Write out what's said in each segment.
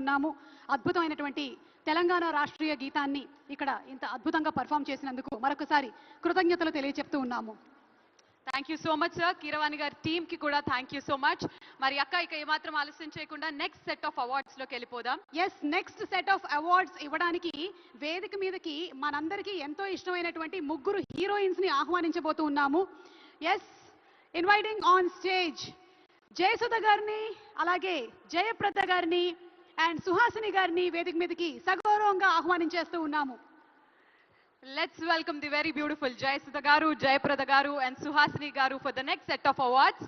ఉన్నాము. అద్భుతమైనటువంటి తెలంగాణ రాష్ట్రీయ గీతాన్ని ఇక్కడ ఇంత అద్భుతంగా పర్ఫామ్ చేసినందుకు మరొకసారి కృతజ్ఞతలు తెలియజెప్తూ ఉన్నాము. Thank you so much sir. Keeravani గారి టీమ్ కి కూడా థ్యాంక్ యూ సో మచ్. మరి అక్క ఇక ఏమాత్రం ఆలస్యం చేయకుండా నెక్స్ట్ సెట్ ఆఫ్ అవార్డ్స్ లోకి వెళ్ళిపోదాం. నెక్స్ట్ సెట్ ఆఫ్ అవార్డ్స్ ఇవ్వడానికి వేదిక మీదకి మనందరికీ ఎంతో ఇష్టమైనటువంటి ముగ్గురు హీరోయిన్స్ ని ఆహ్వానించబోతూ ఉన్నాము. ఇన్వైటింగ్ ఆన్ స్టేజ్ జయసుధ గారిని, అలాగే జయప్రద గారిని అండ్ సుహాసిని గారిని వేదిక మీదకి సగౌరవంగా ఆహ్వానించేస్తూ ఉన్నాము. Let's welcome the very beautiful Jayasudha గారు, జయప్రద గారు అండ్ సుహాసిని గారు for the next set of awards.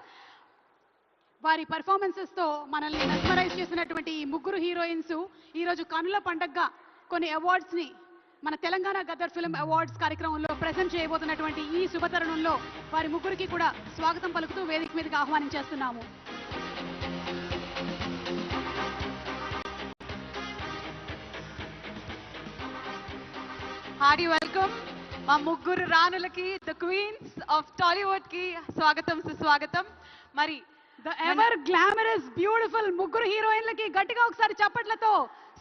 వారి పర్ఫార్మెన్సెస్ తో మనల్ని మెస్మరైజ్ చేసినటువంటి ఈ ముగ్గురు హీరోయిన్స్ ఈ రోజు కనుల పండగగా కొన్ని అవార్డ్స్ ని మన తెలంగాణ గదర్ ఫిల్మ్ అవార్డ్స్ కార్యక్రమంలో ప్రెజెంట్ చేయబోతున్నటువంటి ఈ శుభతరుణంలో వారి ముగ్గురికి కూడా స్వాగతం పలుకుతూ వేదిక మీదకి ఆహ్వానించేస్తున్నాము. హార్డీ వెల్కమ్ మా ముగ్గురు రాణులకి, ద క్వీన్స్ ఆఫ్ టాలీవుడ్ కి స్వాగతం, సుస్వాగతం. మరి ద ఎవర్ గ్లామరస్ బ్యూటిఫుల్ ముగ్గురు హీరోయిన్లకి గట్టిగా ఒకసారి చప్పట్లతో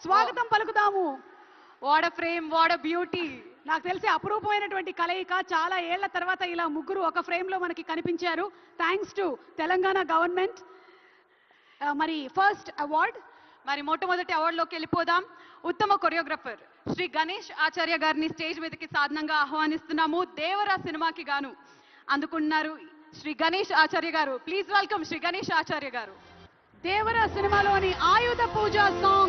స్వాగతం పలుకుతాము. What a frame, what a beauty. నాకు తెలిసి అపురూపమైనటువంటి కలయిక. చాలా ఏళ్ల తర్వాత ఇలా ముగ్గురు ఒక ఫ్రేమ్ లో మనకి కనిపించారు. Thanks to Telangana government. మరి ఫస్ట్ అవార్డ్, మరి మొట్టమొదటి అవార్డులోకి వెళ్ళిపోదాం. ఉత్తమ కొరియోగ్రఫర్ శ్రీ గణేష్ ఆచార్య గారిని స్టేజ్ మీదకి సాధనంగా ఆహ్వానిస్తున్నాము. దేవరా సినిమాకి గాను అందుకున్నారు శ్రీ గణేష్ ఆచార్య గారు. ప్లీజ్ వెల్కమ్ శ్రీ గణేష్ ఆచార్య గారు. దేవరా సినిమాలోని ఆయుధ పూజ సాంగ్